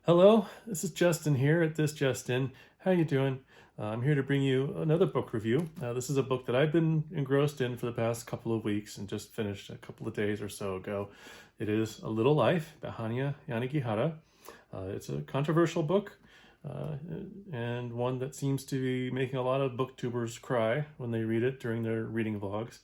Hello, this is Justin here at This Justin. How you doing? I'm here to bring you another book review. This is a book that I've been engrossed in for the past couple of weeks and just finished a couple of days or so ago. It is A Little Life by Hanya Yanagihara. It's a controversial book uh, and one that seems to be making a lot of booktubers cry when they read it during their reading vlogs.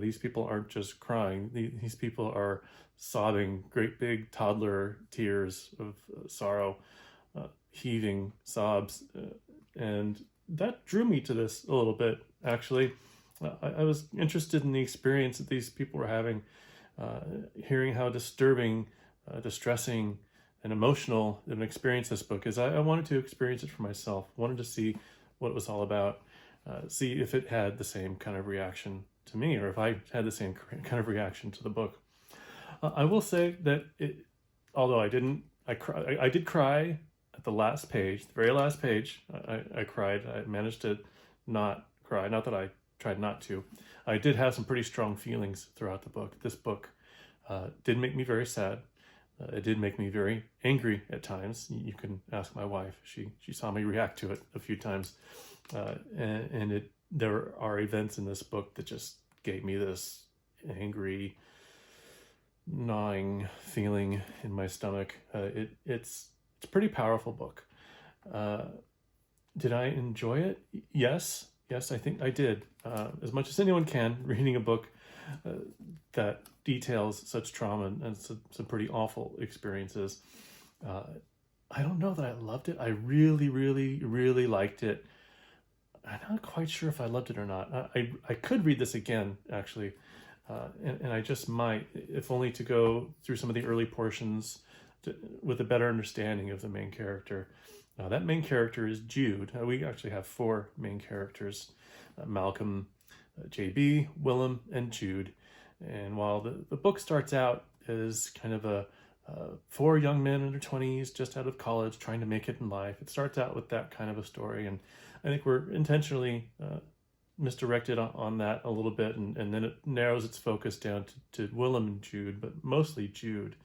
These people aren't just crying, these people are sobbing, great big toddler tears of sorrow, heaving sobs. And that drew me to this a little bit, actually. I was interested in the experience that these people were having, uh, hearing how disturbing, distressing, and emotional an experience this book is. I wanted to experience it for myself, wanted to see what it was all about, see if it had the same kind of reaction to me, or if I had the same kind of reaction to the book. I will say that although I did cry at the last page, the very last page. I cried. I managed to not cry. Not that I tried not to. I did have some pretty strong feelings throughout the book. This book did make me very sad. It did make me very angry at times. You can ask my wife. She saw me react to it a few times, and there are events in this book that just gave me this angry, gnawing feeling in my stomach. It's a pretty powerful book. Uh, did I enjoy it? Yes, I think I did. As much as anyone can, reading a book uh, that details such trauma and some pretty awful experiences. Uh, I don't know that I loved it. I really, really, really liked it. I'm not quite sure if I loved it or not. I could read this again, actually, and I just might, if only to go through some of the early portions with a better understanding of the main character. That main character is Jude. We actually have four main characters: Malcolm, JB, Willem, and Jude. And while the book starts out as kind of a four young men in their 20s, just out of college, trying to make it in life, it starts out with that kind of a story. And I think we're intentionally misdirected on that a little bit, and then it narrows its focus down to Willem and Jude, but mostly Jude.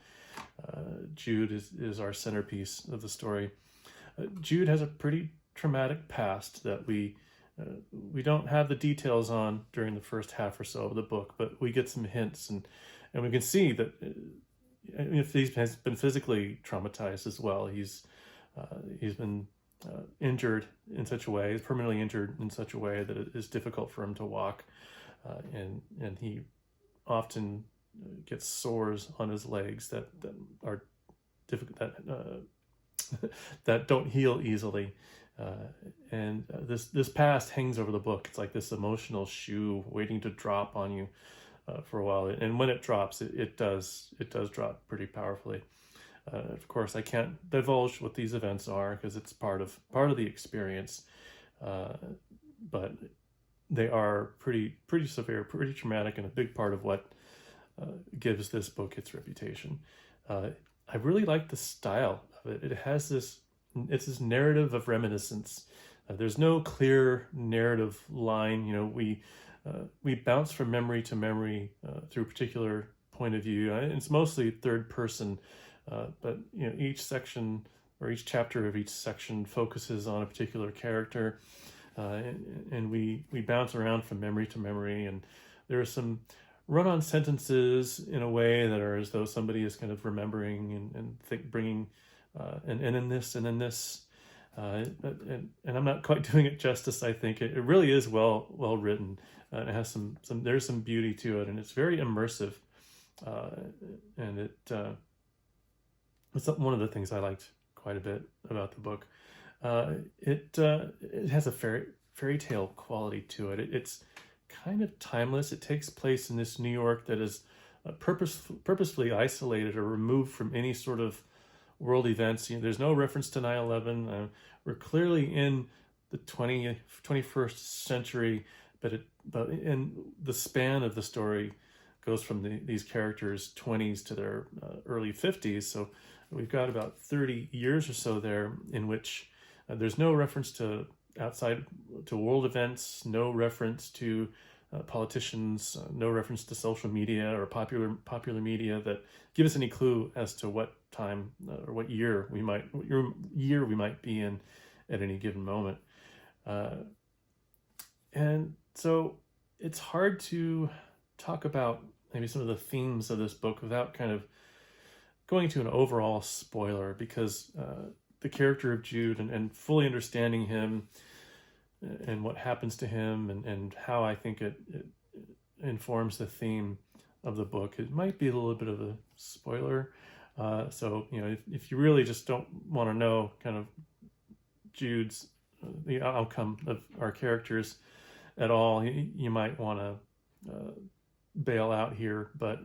Jude is our centerpiece of the story. Jude has a pretty traumatic past that we don't have the details on during the first half or so of the book, but we get some hints, and we can see that if he has been physically traumatized as well. He's been injured in such a way, permanently injured in such a way that it is difficult for him to walk, and he often gets sores on his legs that are difficult, that don't heal easily. And this past hangs over the book. It's like this emotional shoe waiting to drop on you for a while. And when it drops, it does drop pretty powerfully. Of course, I can't divulge what these events are because it's part of the experience. But they are pretty severe, pretty traumatic, and a big part of what gives this book its reputation. I really like the style of it. It's this narrative of reminiscence. There's no clear narrative line. We bounce from memory to memory through a particular point of view. It's mostly third person, but each section or each chapter of each section focuses on a particular character, and we bounce around from memory to memory. And there are some run-on sentences in a way that are as though somebody is kind of remembering and bringing and in this and in this, and I'm not quite doing it justice. I think it really is well written. It has some there's some beauty to it, and it's very immersive, and it's one of the things I liked quite a bit about the book. It has a fairy tale quality to it. It's kind of timeless. It takes place in this New York that is purposefully isolated or removed from any sort of world events. There's no reference to 9/11. We're clearly in the 21st century, but in the span of the story goes from these characters' 20s to their early 50s. So we've got about 30 years or so there in which there's no reference to world events, no reference to politicians, no reference to social media or popular media that give us any clue as to what time or what year we might be in at any given moment. And so it's hard to talk about maybe some of the themes of this book without kind of going to an overall spoiler, because the character of Jude and fully understanding him and what happens to him and how I think it informs the theme of the book, it might be a little bit of a spoiler. So, if you really just don't want to know kind of Jude's, the outcome of our characters at all, you might want to bail out here. But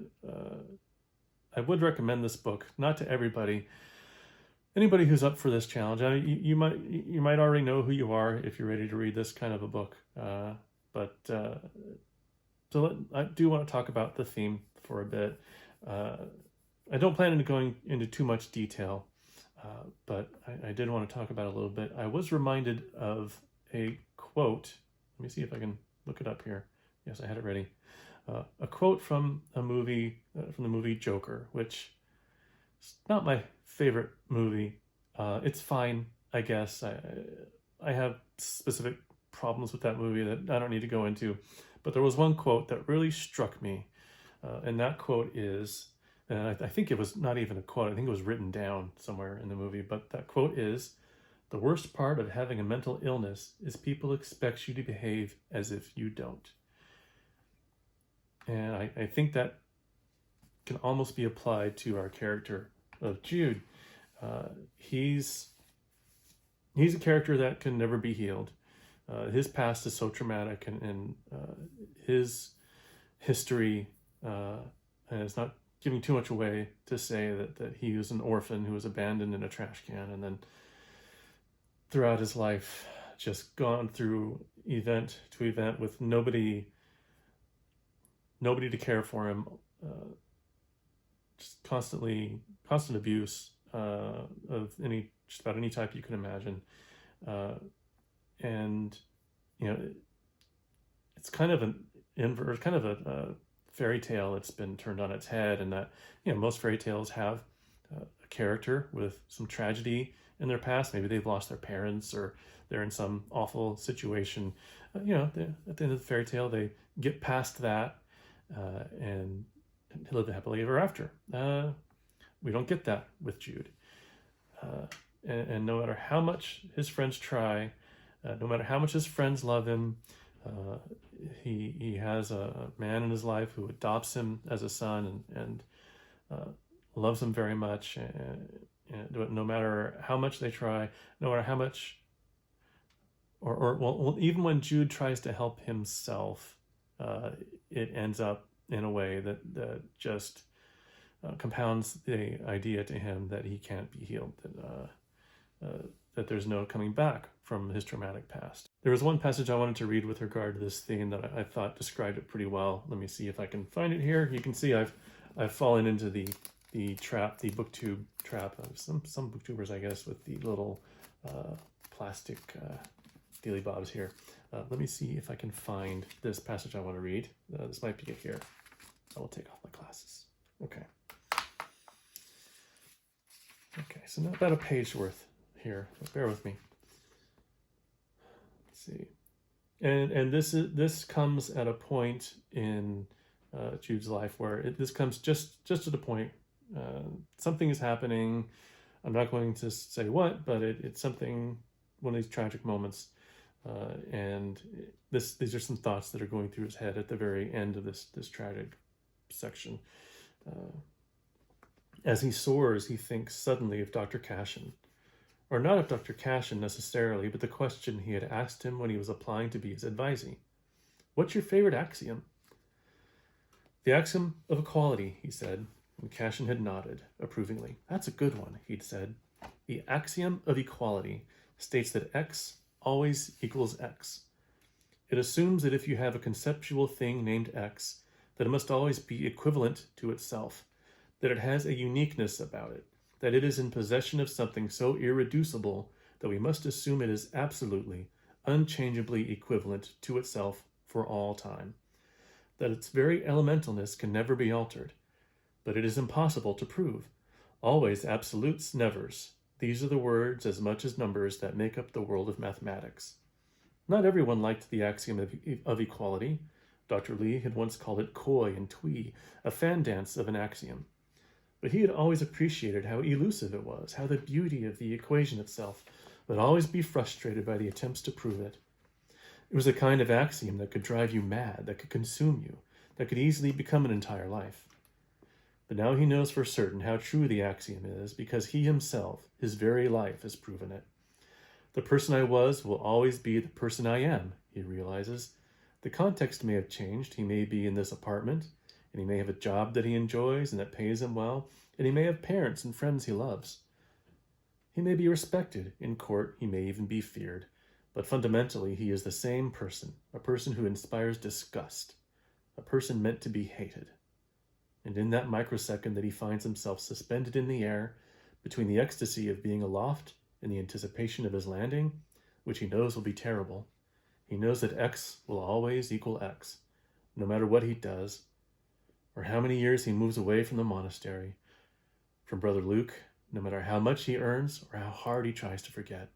I would recommend this book, not to everybody. Anybody who's up for this challenge, you might already know who you are if you're ready to read this kind of a book. I do want to talk about the theme for a bit. I don't plan on going into too much detail, but I did want to talk about it a little bit. I was reminded of a quote. Let me see if I can look it up here. Yes, I had it ready. A quote from a movie, from the movie Joker, which is not my favorite movie. It's fine, I guess. I have specific problems with that movie that I don't need to go into. But there was one quote that really struck me. And that quote is, and I think it was not even a quote, I think it was written down somewhere in the movie, but that quote is, "The worst part of having a mental illness is people expect you to behave as if you don't." And I think that can almost be applied to our character of Jude. He's a character that can never be healed. His past is so traumatic, and his history, and it's not giving too much away to say that he was an orphan who was abandoned in a trash can, and then throughout his life just gone through event to event with nobody to care for him, just constant abuse of just about any type you can imagine. And it's kind of a fairy tale that's been turned on its head, and that most fairy tales have a character with some tragedy in their past. Maybe they've lost their parents, or they're in some awful situation. At the end of the fairy tale, they get past that and live happily ever after. We don't get that with Jude, and no matter how much his friends try, no matter how much his friends love him, he has a man in his life who adopts him as a son and loves him very much. And no matter how much they try, no matter how much, or even when Jude tries to help himself, it ends up in a way that just compounds the idea to him that he can't be healed, that there's no coming back from his traumatic past. There was one passage I wanted to read with regard to this theme that I thought described it pretty well. Let me see if I can find it here. You can see I've fallen into the trap, the booktube trap of some booktubers, I guess, with the little plastic dealy bobs here. Let me see if I can find this passage I want to read. This might be it here. I will take off my glasses. Okay, so not about a page worth here. So bear with me. Let's see. And this comes at a point in Jude's life where this comes just at a point. Something is happening. I'm not going to say what, but it's something, one of these tragic moments. And these are some thoughts that are going through his head at the very end of this tragic section. As he soars, he thinks suddenly of Dr. Cashin. Or not of Dr. Cashin necessarily, but the question he had asked him when he was applying to be his advisee. "What's your favorite axiom?" "The axiom of equality," he said, and Cashin had nodded approvingly. "That's a good one," he'd said. "The axiom of equality states that X always equals X. It assumes that if you have a conceptual thing named X, that it must always be equivalent to itself, that it has a uniqueness about it, that it is in possession of something so irreducible that we must assume it is absolutely, unchangeably equivalent to itself for all time, that its very elementalness can never be altered. But it is impossible to prove. Always absolutes, nevers. These are the words as much as numbers that make up the world of mathematics. Not everyone liked the axiom of equality. Dr. Lee had once called it coy and twee, a fan dance of an axiom. But he had always appreciated how elusive it was, how the beauty of the equation itself would always be frustrated by the attempts to prove it. It was a kind of axiom that could drive you mad, that could consume you, that could easily become an entire life. But now he knows for certain how true the axiom is, because he himself, his very life, has proven it. The person I was will always be the person I am, he realizes. The context may have changed. He may be in this apartment, and he may have a job that he enjoys and that pays him well, and he may have parents and friends he loves. He may be respected. In court, he may even be feared. But fundamentally, he is the same person, a person who inspires disgust, a person meant to be hated. And in that microsecond that he finds himself suspended in the air, between the ecstasy of being aloft and the anticipation of his landing, which he knows will be terrible, he knows that X will always equal X, no matter what he does, or how many years he moves away from the monastery, from Brother Luke, no matter how much he earns or how hard he tries to forget.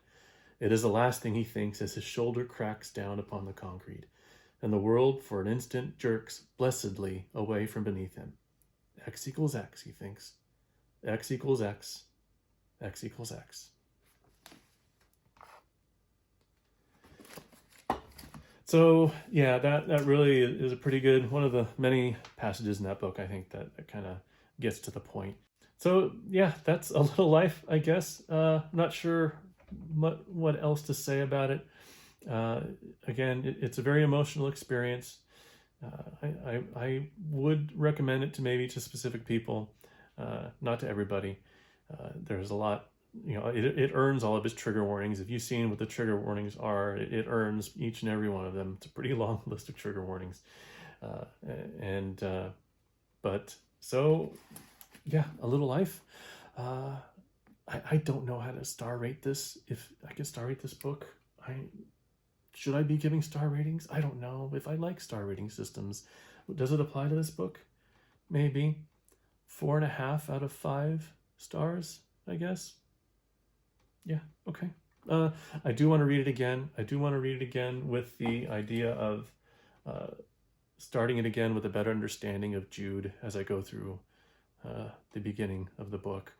It is the last thing he thinks as his shoulder cracks down upon the concrete, and the world for an instant jerks blessedly away from beneath him. X equals X, he thinks. X equals X. X equals X. So, yeah, that really is a pretty good, one of the many passages in that book, I think, that kind of gets to the point. So, yeah, that's A Little Life, I guess. Not sure what else to say about it. Again, it's a very emotional experience. I would recommend it to maybe to specific people, not to everybody. There's a lot, it earns all of its trigger warnings. If you've seen what the trigger warnings are, it earns each and every one of them. It's a pretty long list of trigger warnings. But so, yeah, A Little Life. I don't know how to star rate this. If I can star rate this book, should I be giving star ratings? I don't know. If I like star rating systems, does it apply to this book? Maybe 4.5 out of 5 stars, I guess. Yeah, okay. I do want to read it again. I do want to read it again with the idea of starting it again with a better understanding of Jude as I go through the beginning of the book.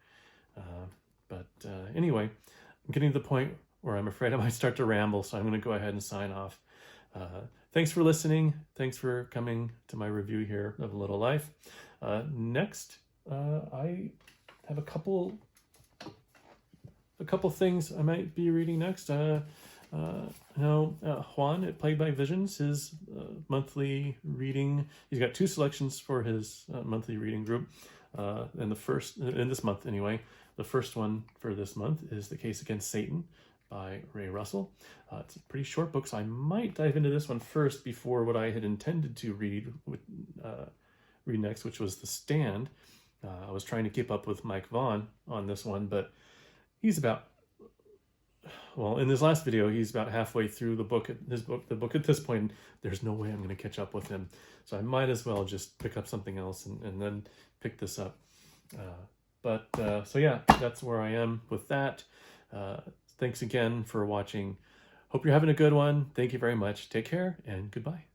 But anyway, I'm getting to the point where I'm afraid I might start to ramble, so I'm going to go ahead and sign off. Thanks for listening. Thanks for coming to my review here of A Little Life. Next, I have a couple things I might be reading next. Juan at Played by Visions, his monthly reading. He's got 2 selections for his monthly reading group. And in this month anyway, the first one for this month is The Case Against Satan by Ray Russell. It's a pretty short book, so I might dive into this one first before what I had intended to read next, which was The Stand. I was trying to keep up with Mike Vaughn on this one, but he's in his last video, he's about halfway through the book at this point. There's no way I'm going to catch up with him. So I might as well just pick up something else and then pick this up. So yeah, that's where I am with that. Thanks again for watching. Hope you're having a good one. Thank you very much. Take care and goodbye.